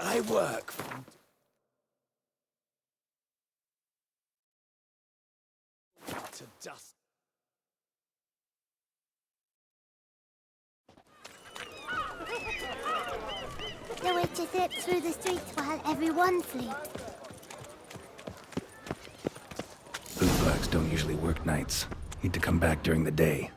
I work from... to dust. The witches slip through the streets while everyone sleeps. Bootblags don't usually work nights. Need to come back during the day.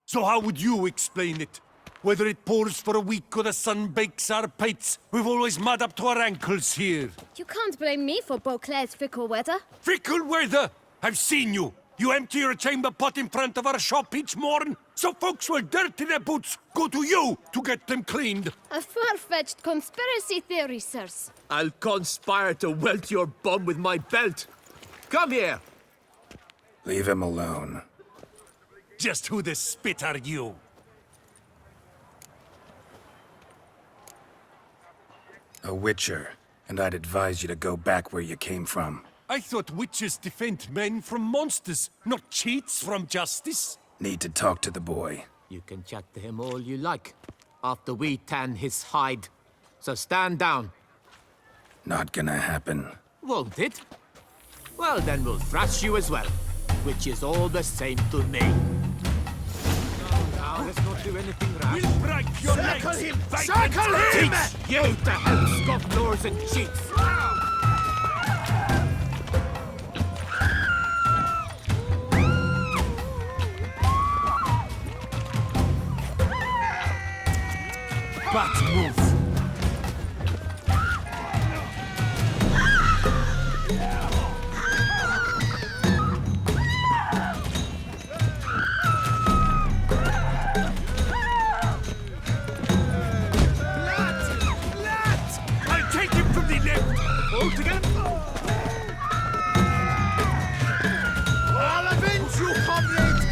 So how would you explain it? Whether it pours for a week or the sun bakes our pates, we've always mud up to our ankles here. You can't blame me for Beauclair's fickle weather. Fickle weather! I've seen you! You empty your chamber pot in front of our shop each morn, so folks will dirty their boots, go to you to get them cleaned. A far-fetched conspiracy theory, sirs. I'll conspire to welt your bum with my belt. Come here! Leave him alone. Just who the spit are you? A witcher, and I'd advise you to go back where you came from. I thought witches defend men from monsters, not cheats from justice. Need to talk to the boy. You can chat to him all you like, after we tan his hide. So stand down. Not gonna happen. Won't it? Well, then we'll thrash you as well, which is all the same to me. Now, let's not do anything rash. We'll break your Circle legs! him! Fight Circle and him! teach You to help scofflaws and cheats! Bat move! I'll take him from the left! All together! I'll avenge you, comrade!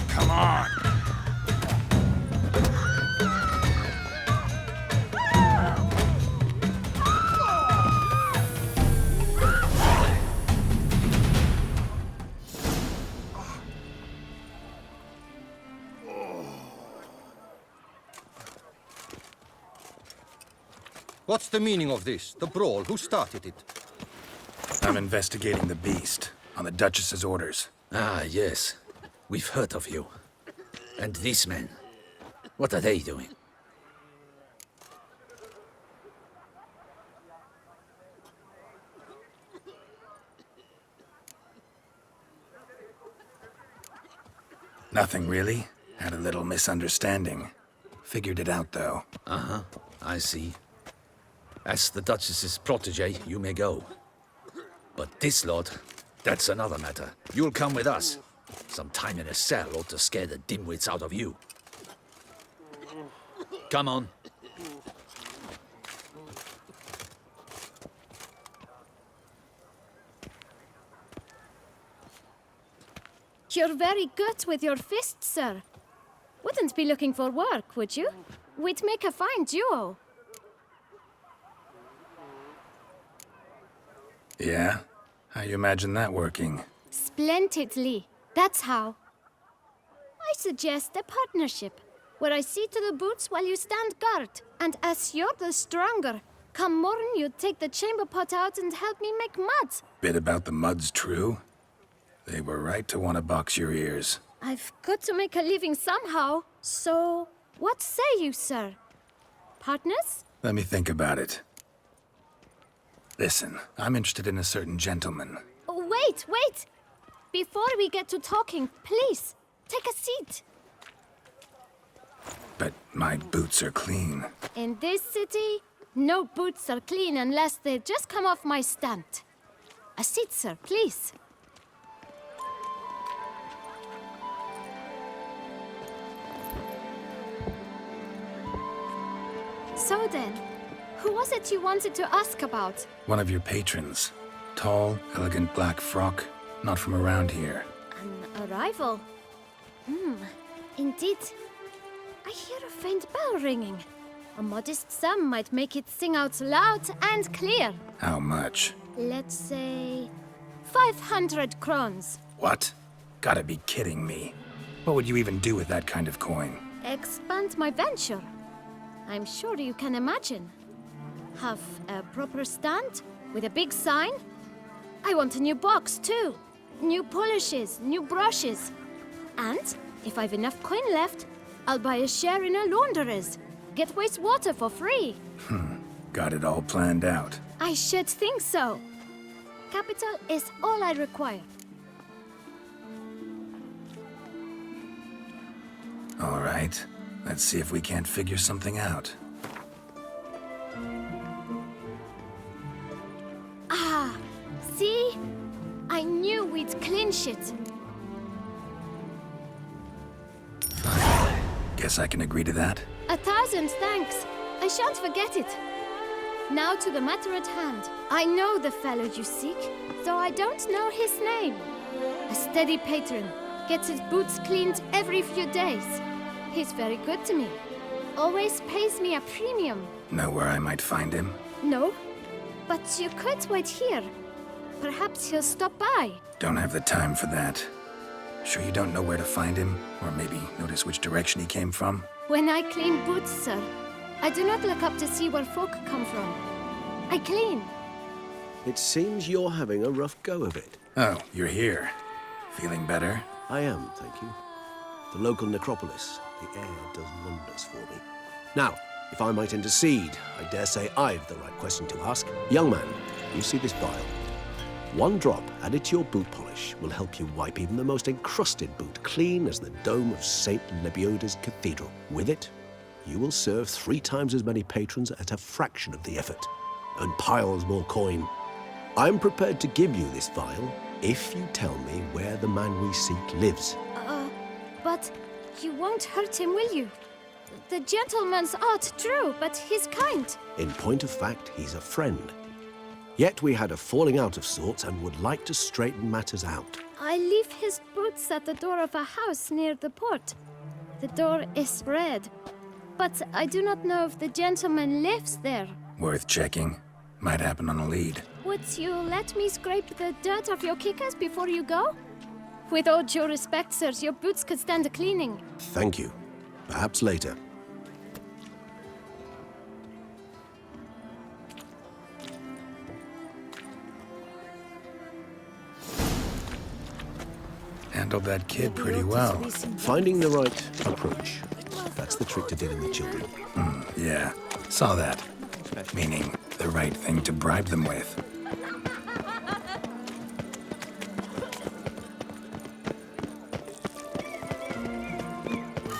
Come on! What's the meaning of this? The brawl? Who started it? I'm investigating the beast, on the Duchess's orders. Ah, yes. We've heard of you. And these men, what are they doing? Nothing really. Had a little misunderstanding. Figured it out, though. Uh-huh, I see. As the Duchess's protege, you may go. But this lot, that's another matter. You'll come with us. Some time in a cell ought to scare the dimwits out of you. Come on. You're very good with your fists, sir. Wouldn't be looking for work, would you? We'd make a fine duo. Yeah? How you imagine that working? Splendidly. That's how. I suggest a partnership, where I see to the boots while you stand guard. And as you're the stronger, come morn you take the chamber pot out and help me make mud. Bit about the mud's true? They were right to want to box your ears. I've got to make a living somehow. So, what say you, sir? Partners? Let me think about it. Listen, I'm interested in a certain gentleman. Oh, wait! Before we get to talking, please, take a seat. But my boots are clean. In this city, no boots are clean unless they just come off my stand. A seat, sir, please. So then, Who was it you wanted to ask about? One of your patrons. Tall, elegant black frock. Not from around here. An arrival? Indeed. I hear a faint bell ringing. A modest sum might make it sing out loud and clear. How much? Let's say 500 crowns. What? Gotta be kidding me. What would you even do with that kind of coin? Expand my venture. I'm sure you can imagine. Have a proper stand with a big sign. I want a new box too. New polishes, new brushes. And if I've enough coin left, I'll buy a share in a launderer's. Get wastewater for free. Got it all planned out. I should think so. Capital is all I require. All right. Let's see if we can't figure something out. Ah, see? I knew we'd clinch it. Guess I can agree to that. 1,000 thanks. I shan't forget it. Now to the matter at hand. I know the fellow you seek, though I don't know his name. A steady patron. Gets his boots cleaned every few days. He's very good to me. Always pays me a premium. Know where I might find him? No, but you could wait here. Perhaps he'll stop by. Don't have the time for that. Sure you don't know where to find him? Or maybe notice which direction he came from? When I clean boots, sir, I do not look up to see where folk come from. I clean. It seems you're having a rough go of it. Oh, you're here. Feeling better? I am, thank you. The local necropolis. The air does wonders for me. Now, if I might intercede, I dare say I've the right question to ask. Young man, you see this vial? One drop added to your boot polish will help you wipe even the most encrusted boot clean as the dome of St. Lebioda's Cathedral. With it, you will serve 3 times as many patrons at a fraction of the effort, and piles more coin. I'm prepared to give you this vial if you tell me where the man we seek lives. But you won't hurt him, will you? The gentleman's art, true, but he's kind. In point of fact, he's a friend. Yet we had a falling out of sorts and would like to straighten matters out. I leave his boots at the door of a house near the port. The door is red, but I do not know if the gentleman lives there. Worth checking. Might happen on a lead. Would you let me scrape the dirt off your kickers before you go? With all due respect, sirs, your boots could stand a cleaning. Thank you. Perhaps later. Handled that kid pretty well. Finding the right approach. That's the trick to dealing with children. Yeah, saw that. Meaning, the right thing to bribe them with.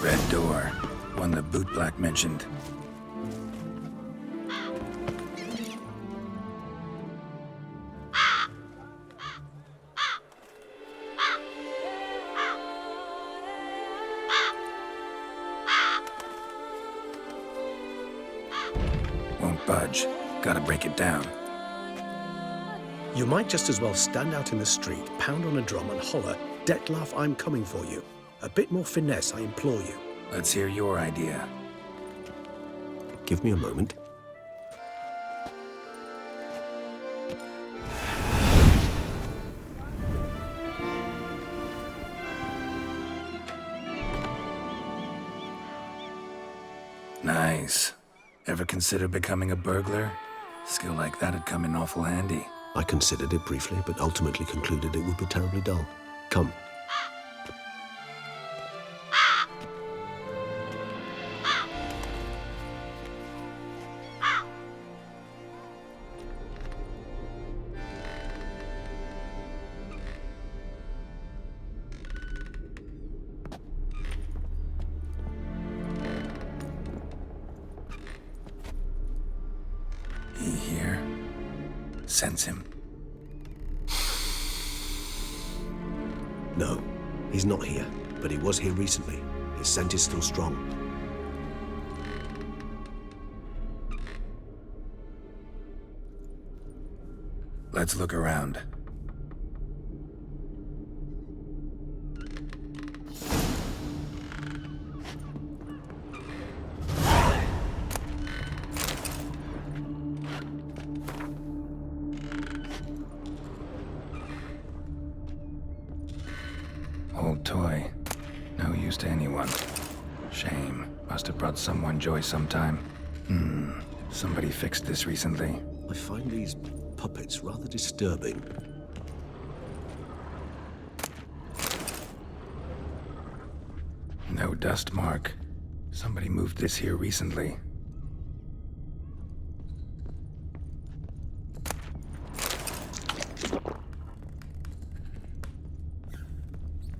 Red door. One the bootblack mentioned. Won't budge. Gotta break it down. You might just as well stand out in the street, pound on a drum and holler, "Detlef, I'm coming for you." A bit more finesse, I implore you. Let's hear your idea. Give me a moment. Nice. Ever consider becoming a burglar? Skill like that'd come in awful handy. I considered it briefly, but ultimately concluded it would be terribly dull. Come. He here? Sense him. No, he's not here, but he was here recently. His scent is still strong. Let's look around. Old toy. No use to anyone. Shame. Must have brought someone joy sometime. Somebody fixed this recently. I find these puppets rather disturbing. No dust mark. Somebody moved this here recently.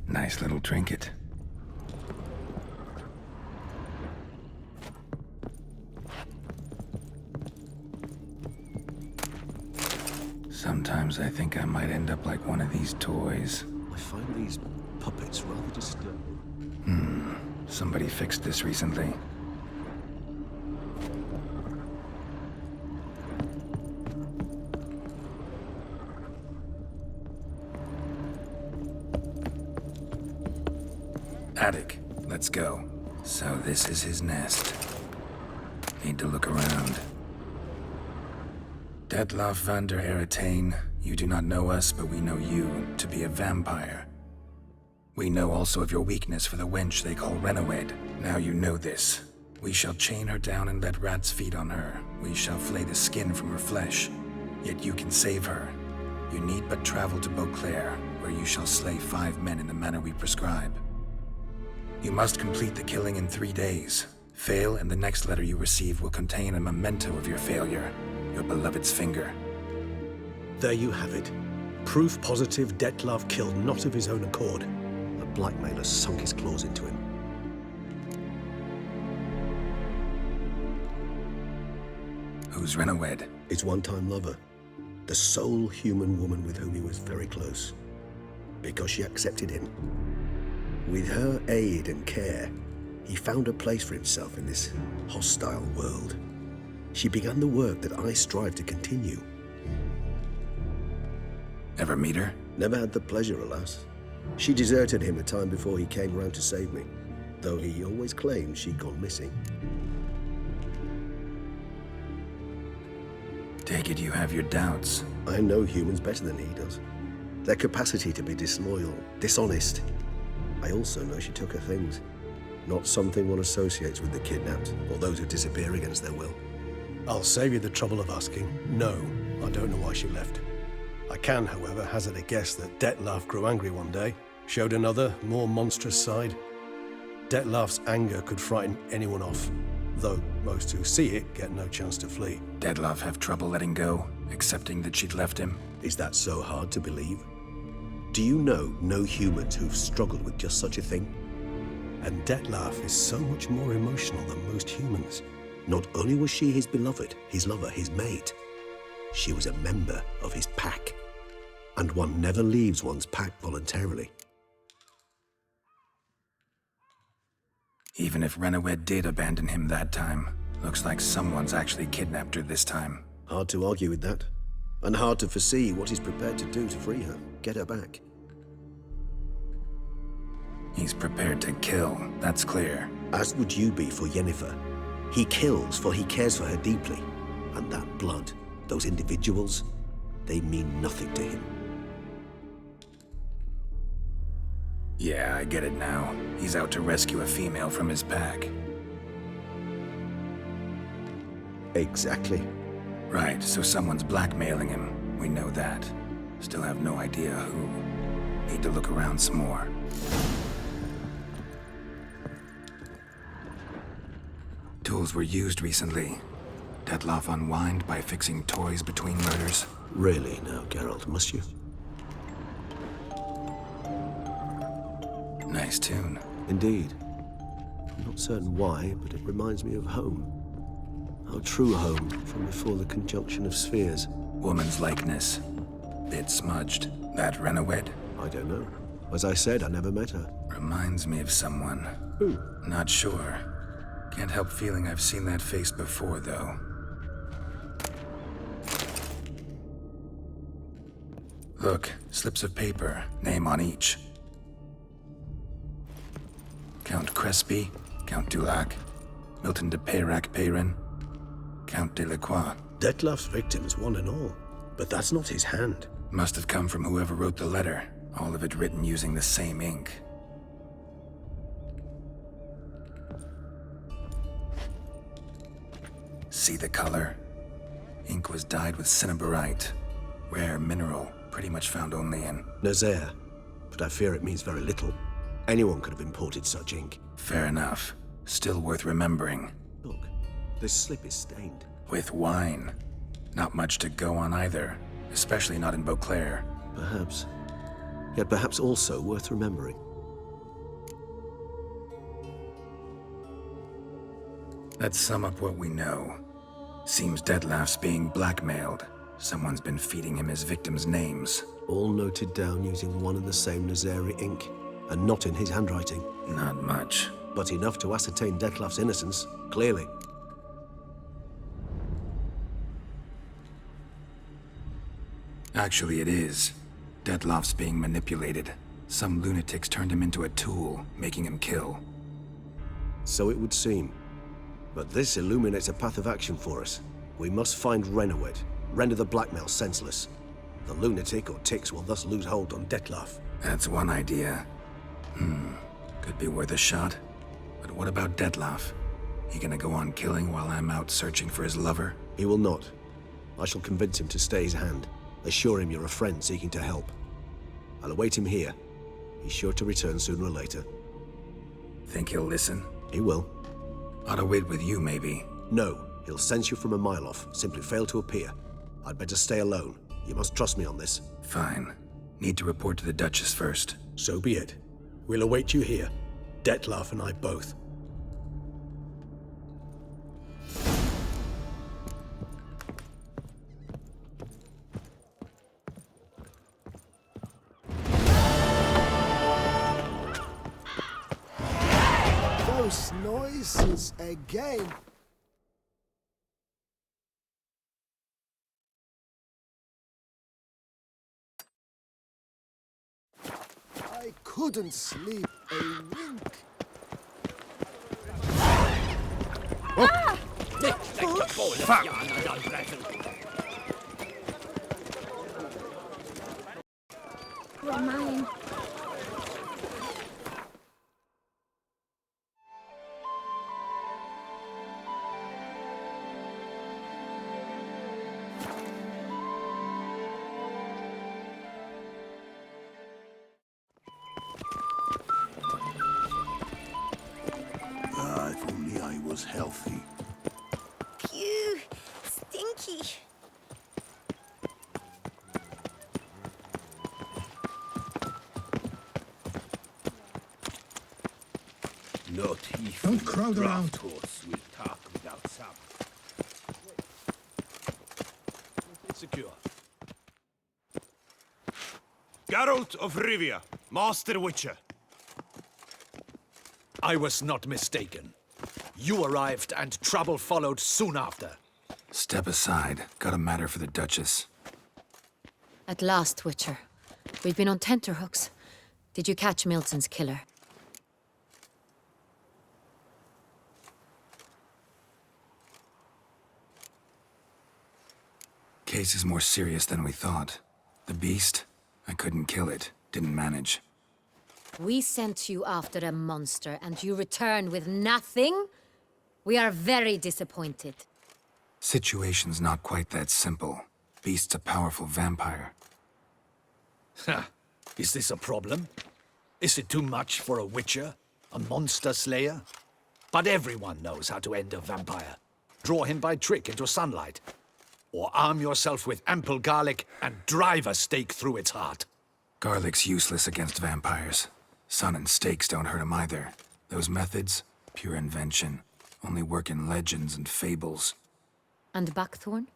Nice little trinket. Sometimes I think I might end up like one of these toys. I find these puppets rather disturbing. Somebody fixed this recently. Attic, let's go. So this is his nest. Need to look around. Detloff van der Eretain, you do not know us, but we know you to be a vampire. We know also of your weakness for the wench they call Renawed. Now you know this. We shall chain her down and let rats feed on her. We shall flay the skin from her flesh. Yet you can save her. You need but travel to Beauclair, where you shall slay 5 men in the manner we prescribe. You must complete the killing in 3 days. Fail, and the next letter you receive will contain a memento of your failure. Your beloved's finger. There you have it. Proof positive Detlav killed not of his own accord. The Blackmailer sunk his claws into him. Who's Renawed? His one-time lover. The sole human woman with whom he was very close. Because she accepted him. With her aid and care, he found a place for himself in this hostile world. She began the work that I strive to continue. Ever meet her? Never had the pleasure, alas. She deserted him a time before he came round to save me, though he always claimed she'd gone missing. Take it you have your doubts. I know humans better than he does. Their capacity to be disloyal, dishonest. I also know she took her things. Not something one associates with the kidnapped, or those who disappear against their will. I'll save you the trouble of asking. No, I don't know why she left. I can, however, hazard a guess that Detlav grew angry one day, showed another, more monstrous side. Detlav's anger could frighten anyone off, though most who see it get no chance to flee. Detlav have trouble letting go, accepting that she'd left him? Is that so hard to believe? Do you know no humans who've struggled with just such a thing? And Detlav is so much more emotional than most humans. Not only was she his beloved, his lover, his mate, she was a member of his pack. And one never leaves one's pack voluntarily. Even if Renawed did abandon him that time, looks like someone's actually kidnapped her this time. Hard to argue with that. And hard to foresee what he's prepared to do to free her, get her back. He's prepared to kill, that's clear. As would you be for Yennefer. He kills for he cares for her deeply. And that blood, those individuals, they mean nothing to him. Yeah, I get it now. He's out to rescue a female from his pack. Exactly. Right, so someone's blackmailing him. We know that. Still have no idea who. Need to look around some more. Tools were used recently. Detlav unwind by fixing toys between murders. Really now, Geralt, must you? Nice tune. Indeed. I'm not certain why, but it reminds me of home. Our true home from before the conjunction of spheres. Woman's likeness. Bit smudged. That Renawed? I don't know. As I said, I never met her. Reminds me of someone. Who? Not sure. Can't help feeling I've seen that face before, though. Look, slips of paper, name on each. Count Crespi, Count Dulac, Milton de Peyrac-Peyrin, Count Delacroix. Detlef's victims, one and all. But that's not his hand. Must have come from whoever wrote the letter, all of it written using the same ink. See the color? Ink was dyed with cinnabarite, rare mineral, pretty much found only in... Nazaire, but I fear it means very little. Anyone could have imported such ink. Fair enough. Still worth remembering. Look, this slip is stained. With wine. Not much to go on either, especially not in Beauclair. Perhaps. Yet perhaps also worth remembering. Let's sum up what we know. Seems Detlef's being blackmailed. Someone's been feeding him his victims' names. All noted down using one and the same Nazaire ink, and not in his handwriting. Not much. But enough to ascertain Detlef's innocence, clearly. Actually, it is. Detlef's being manipulated. Some lunatics turned him into a tool, making him kill. So it would seem. But this illuminates a path of action for us. We must find Renowed, render the blackmail senseless. The lunatic or ticks will thus lose hold on Detlef. That's one idea. Could be worth a shot. But what about Detlef? He gonna go on killing while I'm out searching for his lover? He will not. I shall convince him to stay his hand. Assure him you're a friend seeking to help. I'll await him here. He's sure to return sooner or later. Think he'll listen? He will. Ought to wait with you, maybe. No, he'll sense you from a mile off. Simply fail to appear. I'd better stay alone. You must trust me on this. Fine. Need to report to the Duchess first. So be it. We'll await you here. Detlef and I both. Those noises again. I couldn't sleep a wink. You're mine. If only I was healthy. Phew, stinky. Not if Don't crowd around. horse will talk without sound. Secure. Geralt of Rivia, Master Witcher. I was not mistaken. You arrived and trouble followed soon after. Step aside. Got a matter for the Duchess. At last, Witcher. We've been on tenterhooks. Did you catch Milton's killer? Case is more serious than we thought. The beast? I couldn't kill it. Didn't manage. We sent you after a monster, and you return with nothing? We are very disappointed. Situation's not quite that simple. Beast's a powerful vampire. Ha! Is this a problem? Is it too much for a witcher? A monster slayer? But everyone knows how to end a vampire. Draw him by trick into sunlight. Or arm yourself with ample garlic and drive a stake through its heart. Garlic's useless against vampires. Sun and stakes don't hurt him either. Those methods, pure invention. Only work in legends and fables. And buckthorn?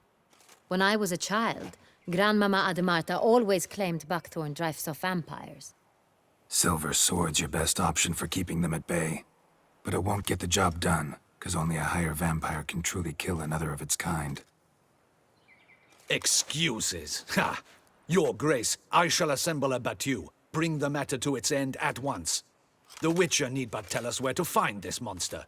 When I was a child, Grandmama Ademarta always claimed buckthorn drives off vampires. Silver sword's your best option for keeping them at bay. But it won't get the job done, because only a higher vampire can truly kill another of its kind. Excuses. Ha! Your Grace, I shall assemble a battue. Bring the matter to its end at once. The Witcher need but tell us where to find this monster.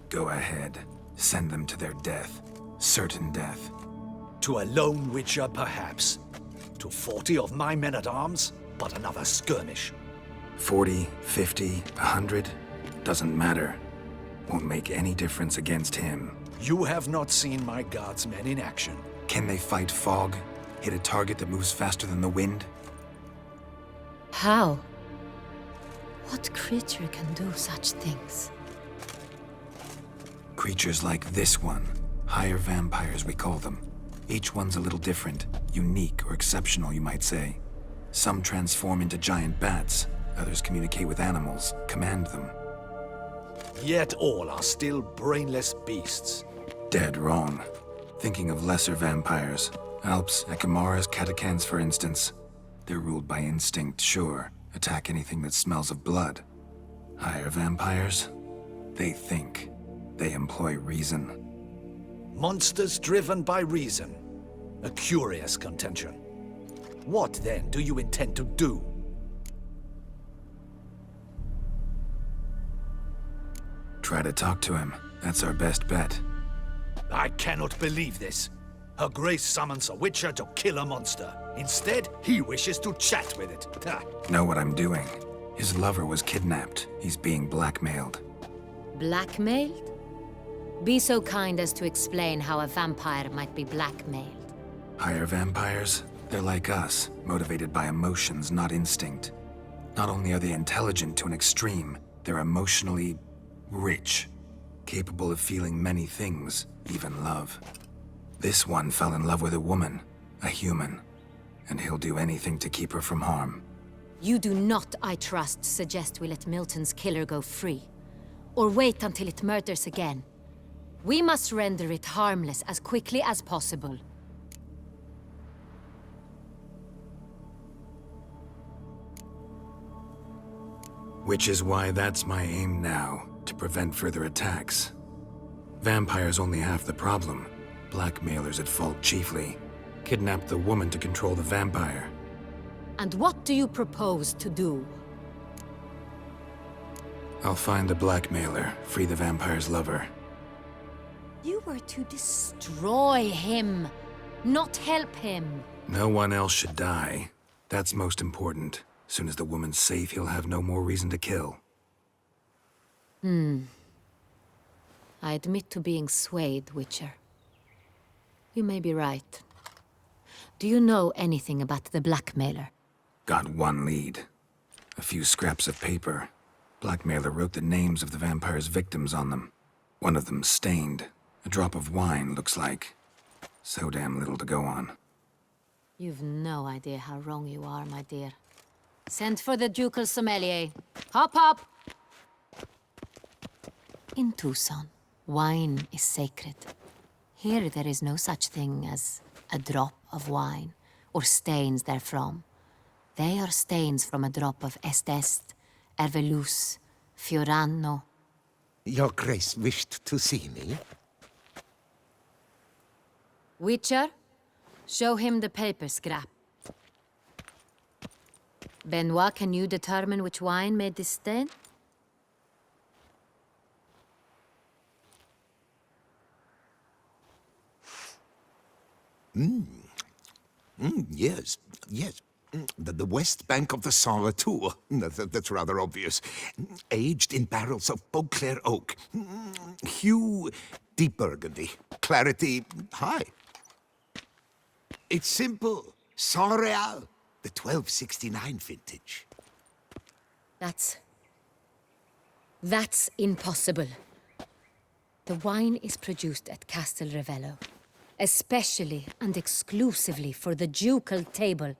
Go ahead. Send them to their death. Certain death. To a lone Witcher, perhaps. To 40 of my men-at-arms, but another skirmish. 40, 50, 100, doesn't matter. Won't make any difference against him. You have not seen my guardsmen in action. Can they fight fog? Hit a target that moves faster than the wind? How? What creature can do such things? Creatures like this one. Higher vampires, we call them. Each one's a little different. Unique or exceptional, you might say. Some transform into giant bats. Others communicate with animals, command them. Yet all are still brainless beasts. Dead wrong. Thinking of lesser vampires. Alps, Ekamaras, Catacans, for instance. They're ruled by instinct, sure. Attack anything that smells of blood. Higher vampires? They think. They employ reason. Monsters driven by reason. A curious contention. What, then, do you intend to do? Try to talk to him. That's our best bet. I cannot believe this. Her Grace summons a Witcher to kill a monster. Instead, he wishes to chat with it. Ha. Know what I'm doing. His lover was kidnapped. He's being blackmailed. Blackmailed? Be so kind as to explain how a vampire might be blackmailed. Higher vampires? They're like us, motivated by emotions, not instinct. Not only are they intelligent to an extreme, they're emotionally rich, capable of feeling many things, even love. This one fell in love with a woman, a human, and he'll do anything to keep her from harm. You do not, I trust, suggest we let Milton's killer go free, or wait until it murders again. We must render it harmless as quickly as possible. Which is why that's my aim now, to prevent further attacks. Vampires only half the problem. Blackmailers at fault chiefly. Kidnapped the woman to control the vampire. And what do you propose to do? I'll find the blackmailer, free the vampire's lover. You were to destroy him, not help him. No one else should die. That's most important. Soon as the woman's safe, he'll have no more reason to kill. I admit to being swayed, Witcher. You may be right. Do you know anything about the Blackmailer? Got one lead. A few scraps of paper. Blackmailer wrote the names of the vampire's victims on them. One of them stained. A drop of wine, looks like. So damn little to go on. You've no idea how wrong you are, my dear. Send for the ducal sommelier. Hop, hop! In Tucson, wine is sacred. Here there is no such thing as a drop of wine, or stains therefrom. They are stains from a drop of Est, Ervelus, Fiorano. Your Grace wished to see me? Witcher, show him the paper scrap. Benoit, can you determine which wine made this stain? Yes, yes. The west bank of the Sarre too. That's rather obvious. Aged in barrels of Beauclair oak. Hue, deep burgundy. Clarity, high. It's simple. Saint-Réal, the 1269 vintage. That's impossible. The wine is produced at Castel Ravello, especially and exclusively for the ducal table.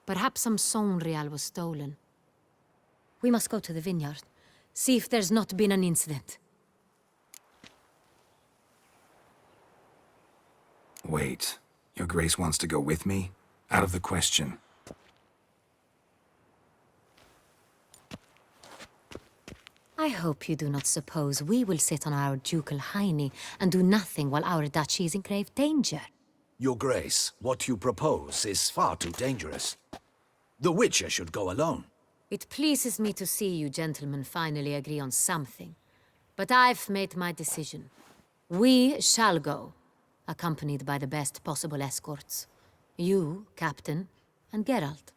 Perhaps some Saint-Réal was stolen. We must go to the vineyard, see if there's not been an incident. Wait. Your Grace wants to go with me? Out of the question. I hope you do not suppose we will sit on our ducal hiney and do nothing while our duchy is in grave danger. Your Grace, what you propose is far too dangerous. The Witcher should go alone. It pleases me to see you gentlemen finally agree on something. But I've made my decision. We shall go, accompanied by the best possible escorts. You, Captain, and Geralt.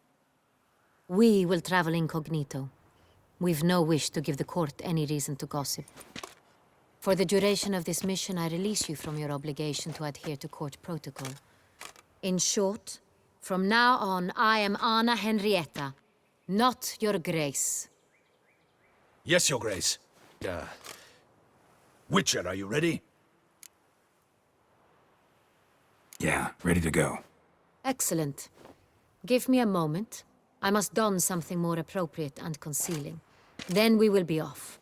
We will travel incognito. We've no wish to give the court any reason to gossip. For the duration of this mission, I release you from your obligation to adhere to court protocol. In short, from now on, I am Anna Henrietta, not your Grace. Yes, Your Grace. Witcher, are you ready? Yeah, ready to go. Excellent. Give me a moment. I must don something more appropriate and concealing. Then we will be off.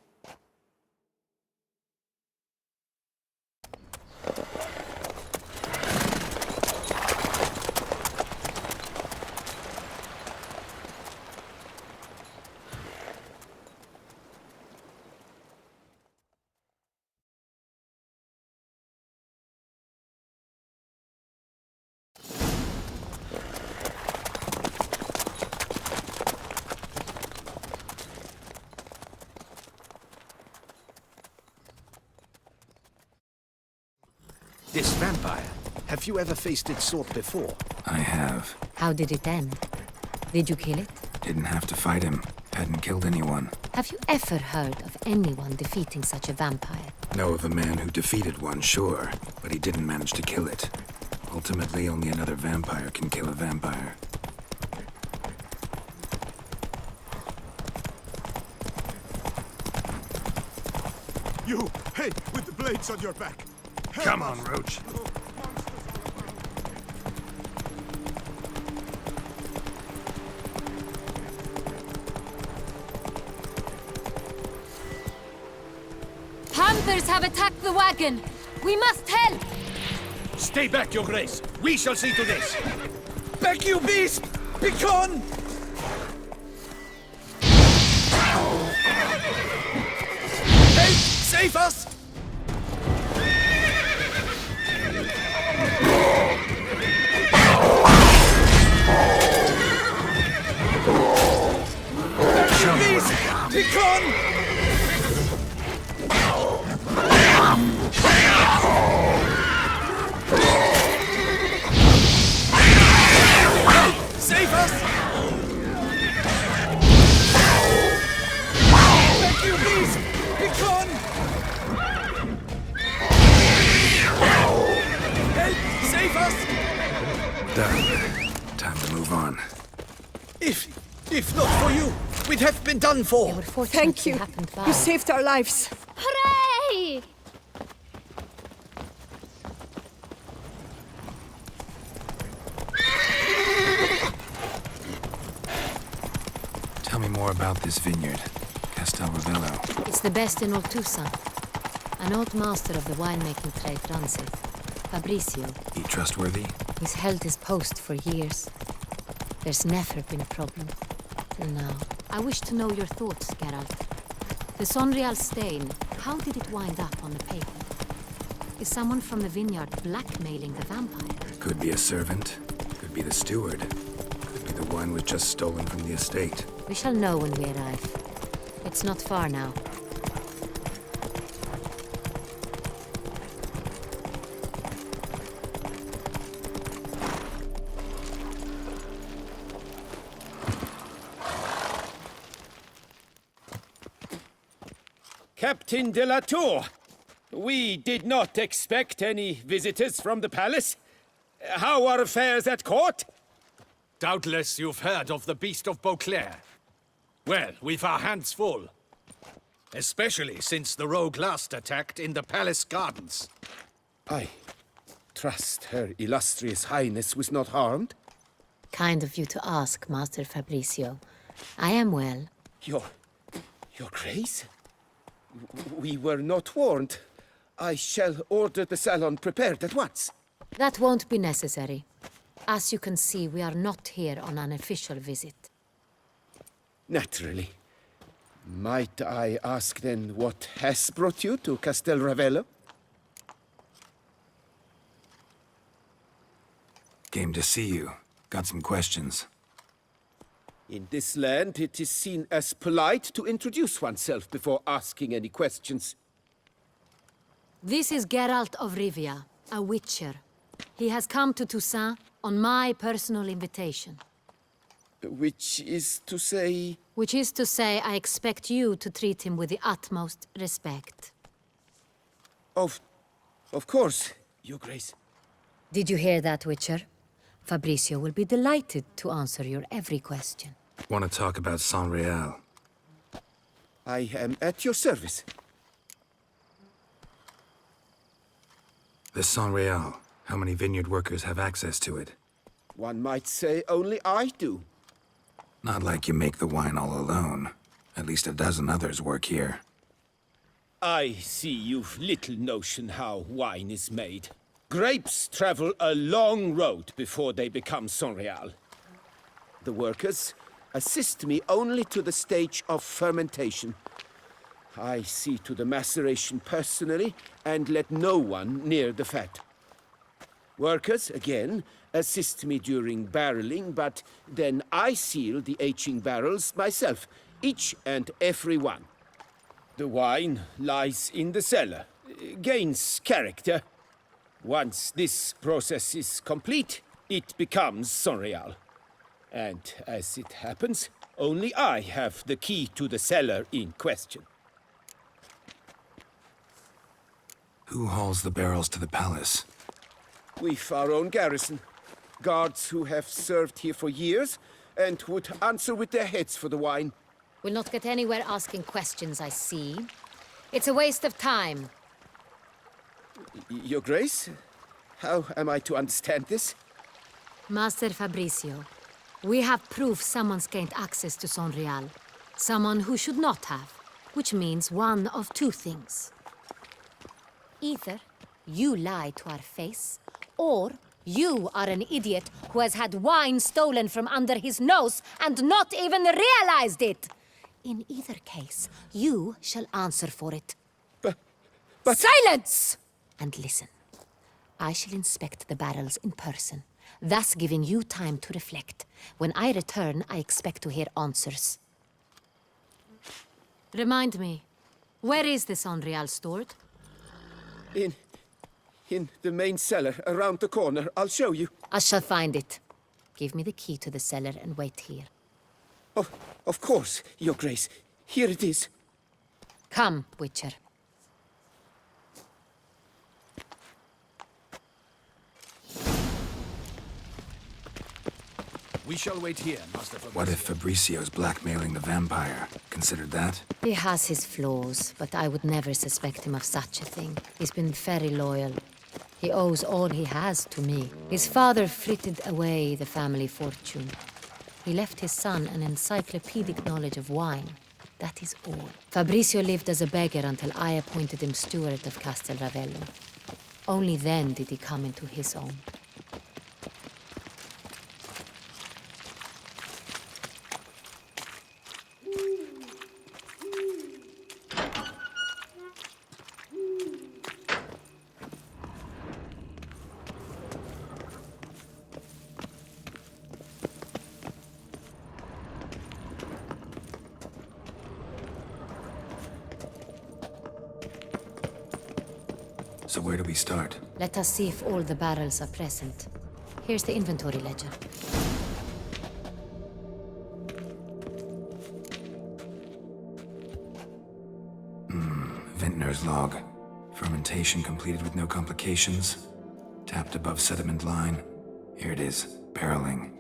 This vampire, have you ever faced its sort before? I have. How did it end? Did you kill it? Didn't have to fight him. Hadn't killed anyone. Have you ever heard of anyone defeating such a vampire? Know of a man who defeated one, sure, but he didn't manage to kill it. Ultimately, only another vampire can kill a vampire. You, hey, with the blades on your back. Come on, Roach. Panthers have attacked the wagon! We must help! Stay back, Your Grace. We shall see to this. Back, you beast! Begone! Help! Save us! Back, you beast! Begone! Save us! Back, you beast! Begone! Help! Save us! Done. Time to move on. If not for you, we'd have been done for. Thank you. You saved our lives. Hooray! Tell me more about this vineyard. Castel Ravello. It's the best in Oltusa. An old master of the winemaking trade runs it. Fabrizio. He trustworthy? He's held his post for years. There's never been a problem. Till now. I wish to know your thoughts, Geralt. The Sonreal stain, how did it wind up on the paper? Is someone from the vineyard blackmailing the vampire? Could be a servant. Could be the steward. Could be the wine was just stolen from the estate. We shall know when we arrive. It's not far now. Captain de la Tour, we did not expect any visitors from the palace. How are affairs at court? Doubtless you've heard of the Beast of Beauclair. Well, we've our hands full. Especially since the rogue last attacked in the palace gardens. I trust Her Illustrious Highness was not harmed? Kind of you to ask, Master Fabrizio. I am well. Your Grace? We were not warned. I shall order the salon prepared at once. That won't be necessary. As you can see, we are not here on an official visit. Naturally. Might I ask then what has brought you to Castel Ravello? Came to see you. Got some questions. In this land, it is seen as polite to introduce oneself before asking any questions. This is Geralt of Rivia, a witcher. He has come to Toussaint on my personal invitation. Which is to say... Which is to say, I expect you to treat him with the utmost respect. Of course, Your Grace. Did you hear that, Witcher? Fabricio will be delighted to answer your every question. Want to talk about Saint-Réal? I am at your service. The Saint-Réal. How many vineyard workers have access to it? One might say only I do. Not like you make the wine all alone. At least a dozen others work here. I see you've little notion how wine is made. Grapes travel a long road before they become Saint-Réal. The workers assist me only to the stage of fermentation. I see to the maceration personally and let no one near the fat. Workers, again, assist me during barreling, but then I seal the aging barrels myself, each and every one. The wine lies in the cellar, gains character. Once this process is complete, it becomes Saint-Réal. And as it happens, only I have the key to the cellar in question. Who hauls the barrels to the palace? We've our own garrison. Guards who have served here for years and would answer with their heads for the wine. We'll not get anywhere asking questions, I see. It's a waste of time. Your Grace? How am I to understand this? Master Fabricio, we have proof someone's gained access to Saint-Réal. Someone who should not have, which means one of two things. Either you lie to our face, or you are an idiot who has had wine stolen from under his nose and not even realized it. In either case, you shall answer for it. But... Silence! And listen. I shall inspect the barrels in person, thus giving you time to reflect. When I return, I expect to hear answers. Remind me, where is the Saint-Réal stored? In the main cellar, around the corner. I'll show you. I shall find it. Give me the key to the cellar and wait here. Oh, of course, Your Grace. Here it is. Come, Witcher. We shall wait here, Master Fabricio. What if Fabricio's blackmailing the vampire? Considered that? He has his flaws, but I would never suspect him of such a thing. He's been very loyal. He owes all he has to me. His father frittered away the family fortune. He left his son an encyclopedic knowledge of wine. That is all. Fabricio lived as a beggar until I appointed him steward of Castel Ravello. Only then did he come into his own. So where do we start? Let us see if all the barrels are present. Here's the inventory ledger. Vintner's log. Fermentation completed with no complications. Tapped above sediment line. Here it is. Barreling.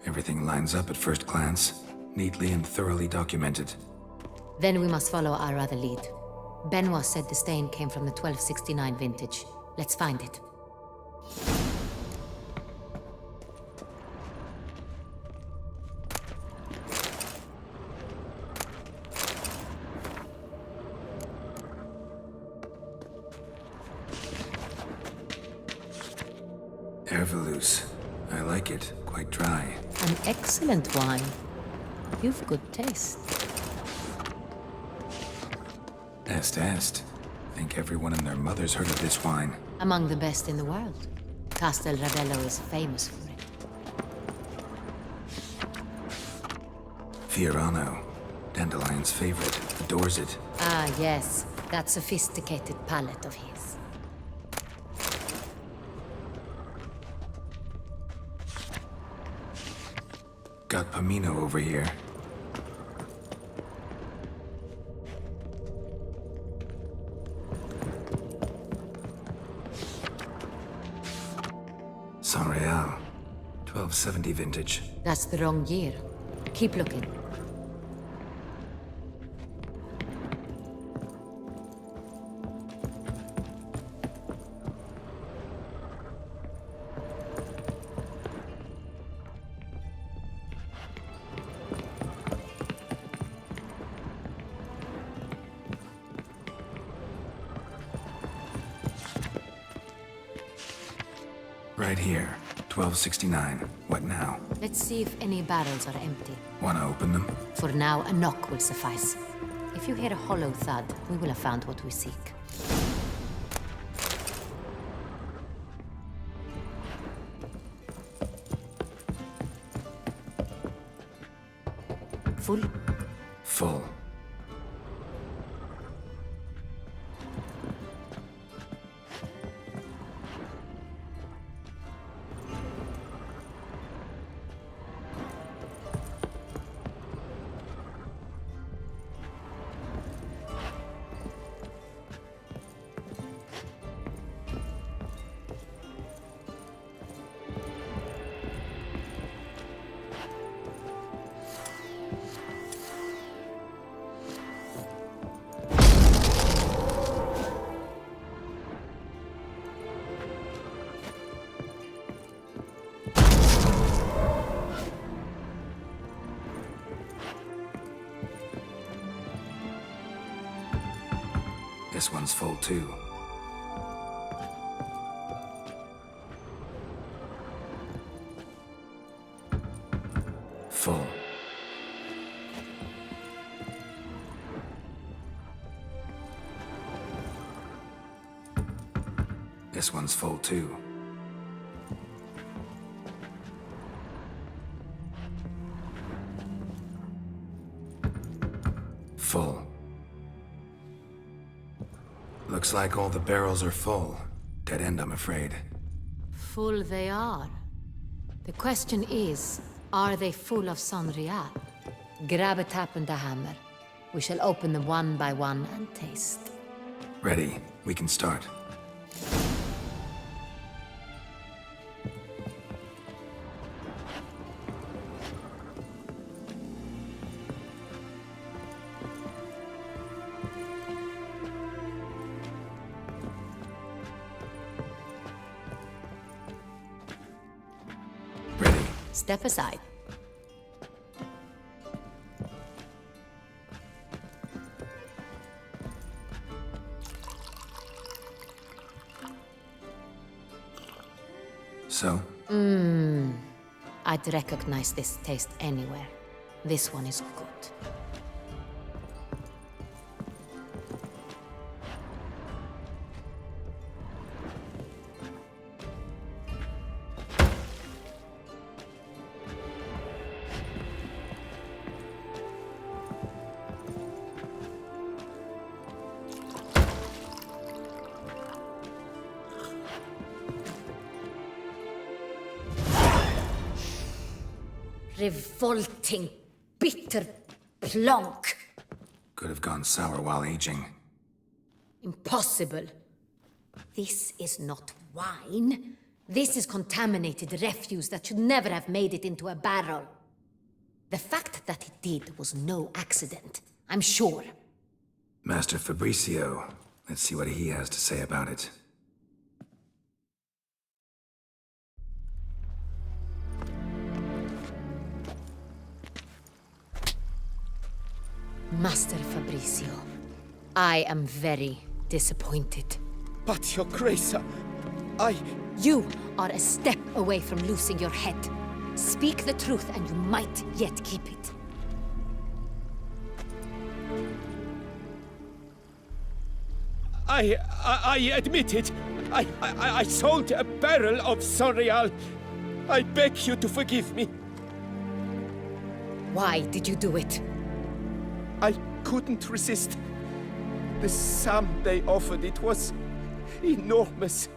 Everything lines up at first glance. Neatly and thoroughly documented. Then we must follow our other lead. Benoit said the stain came from the 1269 vintage. Let's find it. Herveloos. I like it. Quite dry. An excellent wine. You've good taste. Est. Think everyone and their mother's heard of this wine. Among the best in the world. Castel Ravello is famous for it. Fiorano, Dandelion's favorite, adores it. Ah, yes. That sophisticated palate of his. Got Pomino over here. Sanreal, 1270 vintage. That's the wrong year. Keep looking. Right here, 1269. What now? Let's see if any barrels are empty. Wanna open them? For now, a knock will suffice. If you hear a hollow thud, we will have found what we seek. Full? Full. This one's full too. Full. This one's full too. Full. Looks like all the barrels are full. Dead end, I'm afraid. Full they are. The question is, are they full of Sanreal? Grab a tap and a hammer. We shall open them one by one and taste. Ready. We can start. Step aside. So? I'd recognize this taste anywhere. This one is good. Revolting, bitter plonk. Could have gone sour while aging. Impossible. This is not wine. This is contaminated refuse that should never have made it into a barrel. The fact that it did was no accident, I'm sure. Master Fabricio. Let's see what he has to say about it. Master Fabricio, I am very disappointed. But, Your Grace, You are a step away from losing your head. Speak the truth and you might yet keep it. I admit it. I sold a barrel of Sonreal. I beg you to forgive me. Why did you do it? I couldn't resist. The sum they offered, it was enormous.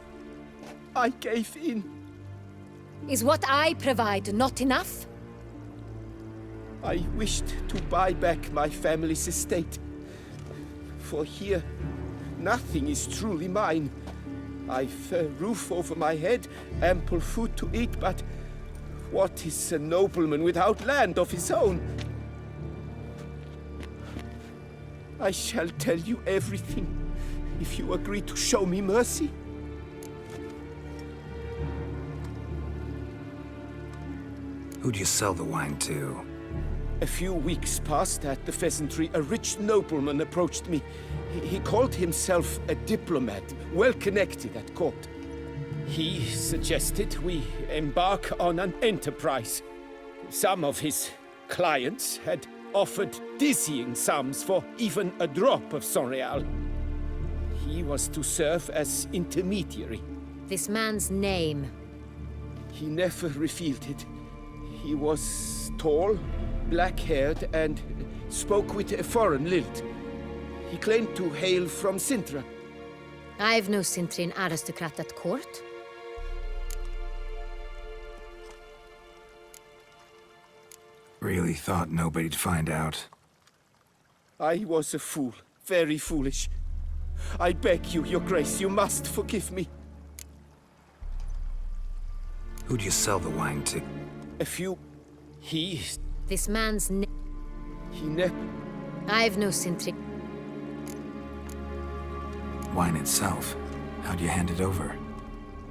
I gave in. Is what I provide not enough? I wished to buy back my family's estate. For here, nothing is truly mine. I've a roof over my head, ample food to eat, but what is a nobleman without land of his own? I shall tell you everything, if you agree to show me mercy. Who'd you sell the wine to? A few weeks past at the pheasantry, a rich nobleman approached me. He called himself a diplomat, well connected at court. He suggested we embark on an enterprise. Some of his clients had offered dizzying sums for even a drop of Sonreal. He was to serve as intermediary. This man's name? He never revealed it. He was tall, black-haired, and spoke with a foreign lilt. He claimed to hail from Sintra. I've no Sintrian aristocrat at court. Really thought nobody'd find out. I was a fool, very foolish. I beg you, your grace, you must forgive me. Who'd you sell the wine to? A few... This man's name... I've no Sintri... Wine itself. How'd you hand it over?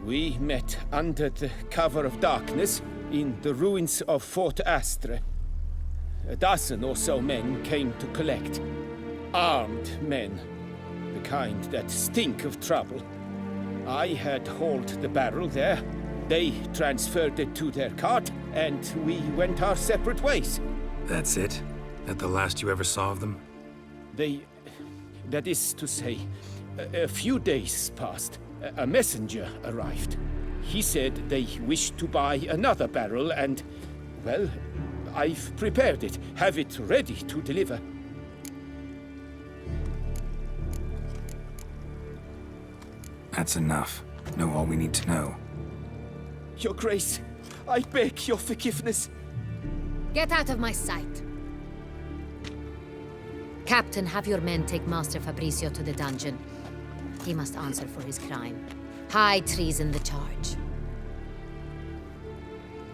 We met under the cover of darkness in the ruins of Fort Astre. A dozen or so men came to collect. Armed men. The kind that stink of trouble. I had hauled the barrel there. They transferred it to their cart, and we went our separate ways. That's it? That the last you ever saw of them? That is to say, a few days passed. A messenger arrived. He said they wished to buy another barrel and, well, I've prepared it. Have it ready to deliver. That's enough. Know all we need to know. Your Grace, I beg your forgiveness. Get out of my sight. Captain, have your men take Master Fabricio to the dungeon. He must answer for his crime. High treason the charge.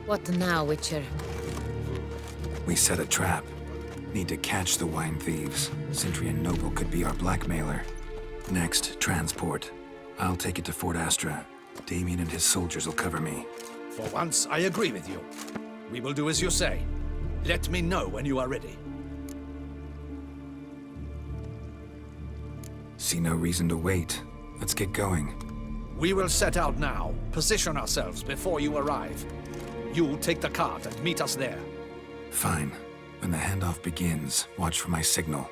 What now, Witcher? We set a trap. Need to catch the wine thieves. Sintrian Noble could be our blackmailer. Next, transport. I'll take it to Fort Astra. Damien and his soldiers will cover me. For once, I agree with you. We will do as you say. Let me know when you are ready. See no reason to wait. Let's get going. We will set out now. Position ourselves before you arrive. You take the cart and meet us there. Fine. When the handoff begins, watch for my signal.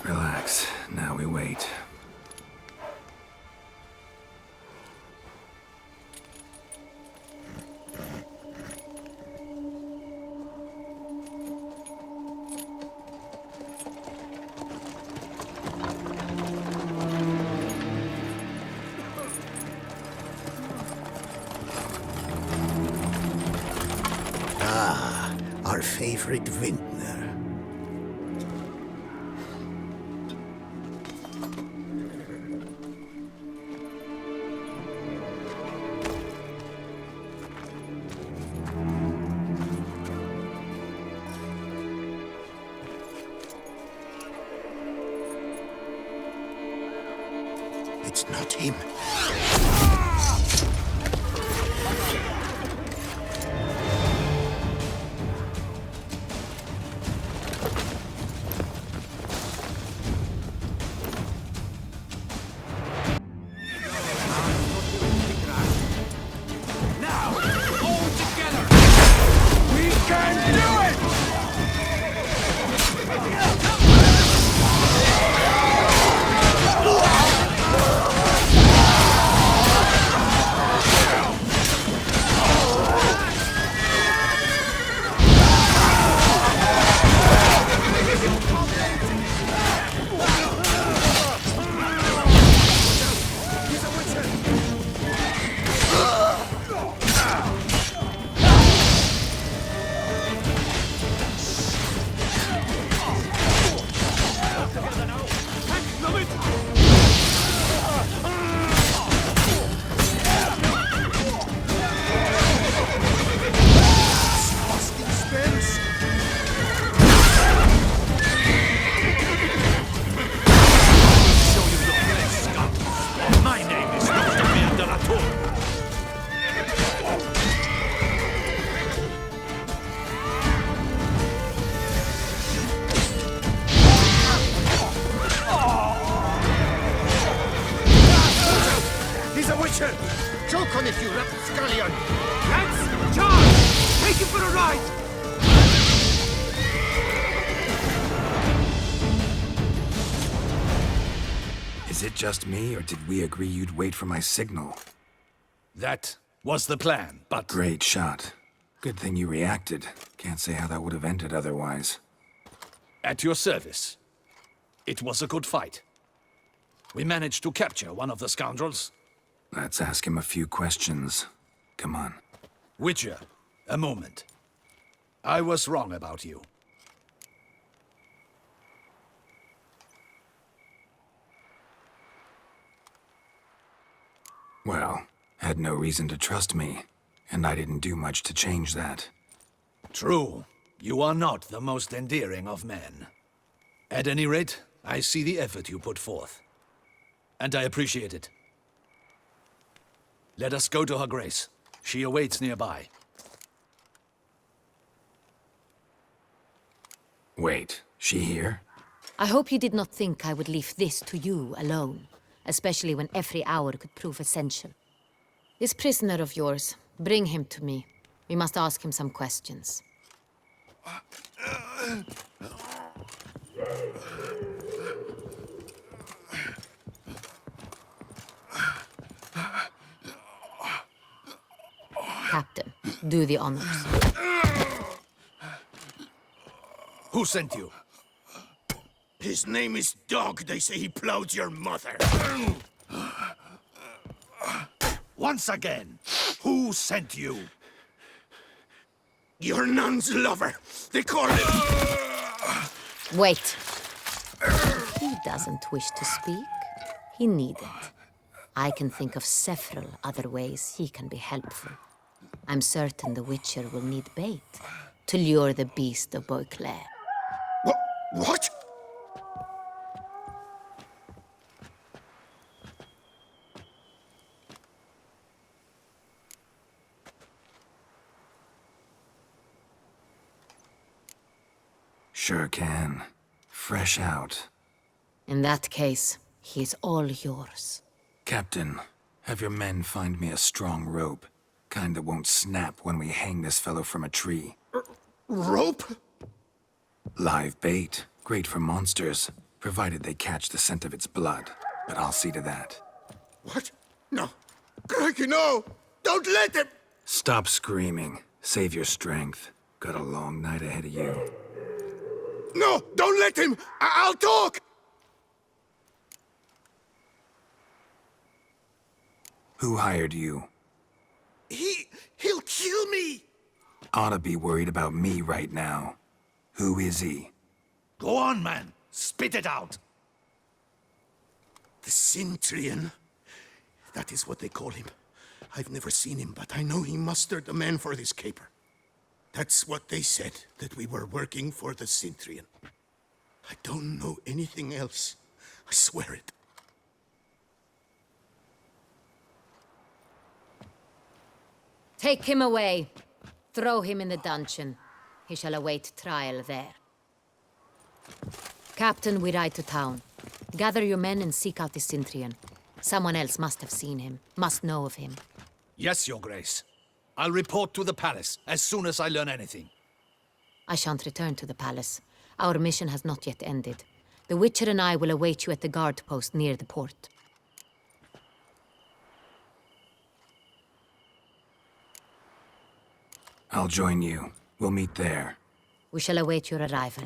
Relax. Now we wait. Ah, our favorite vintner. It's not him. on it, you rapscallion! Let's charge! Take it for a ride! Is it just me, or did we agree you'd wait for my signal? That was the plan, but... Great shot. Good thing you reacted. Can't say how that would have ended otherwise. At your service. It was a good fight. We managed to capture one of the scoundrels. Let's ask him a few questions. Come on. Witcher, a moment. I was wrong about you. Well, had no reason to trust me, and I didn't do much to change that. True. You are not the most endearing of men. At any rate, I see the effort you put forth. And I appreciate it. Let us go to her grace. She awaits nearby. Wait, she here? I hope you did not think I would leave this to you alone, especially when every hour could prove essential. This prisoner of yours, bring him to me. We must ask him some questions. Captain, do the honors. Who sent you? His name is Dog. They say he plowed your mother. Once again, who sent you? Your nun's lover. They call him... Wait. If he doesn't wish to speak, he needn't. I can think of several other ways he can be helpful. I'm certain the Witcher will need bait to lure the beast of Beauclair. What? Sure can. Fresh out. In that case, he's all yours. Captain, have your men find me a strong rope. Kind that won't snap when we hang this fellow from a tree. Rope? Live bait. Great for monsters, provided they catch the scent of its blood. But I'll see to that. What? No. Crikey, no! Don't let him! Stop screaming. Save your strength. Got a long night ahead of you. No! Don't let him! I'll talk! Who hired you? He'll kill me! Ought to be worried about me right now. Who is he? Go on, man. Spit it out. The Cintrian. That is what they call him. I've never seen him, but I know he mustered the men for this caper. That's what they said, that we were working for the Cintrian. I don't know anything else. I swear it. Take him away. Throw him in the dungeon. He shall await trial there. Captain, we ride to town. Gather your men and seek out the Cintrian. Someone else must have seen him, must know of him. Yes, Your Grace. I'll report to the palace as soon as I learn anything. I shan't return to the palace. Our mission has not yet ended. The Witcher and I will await you at the guard post near the port. I'll join you. We'll meet there. We shall await your arrival.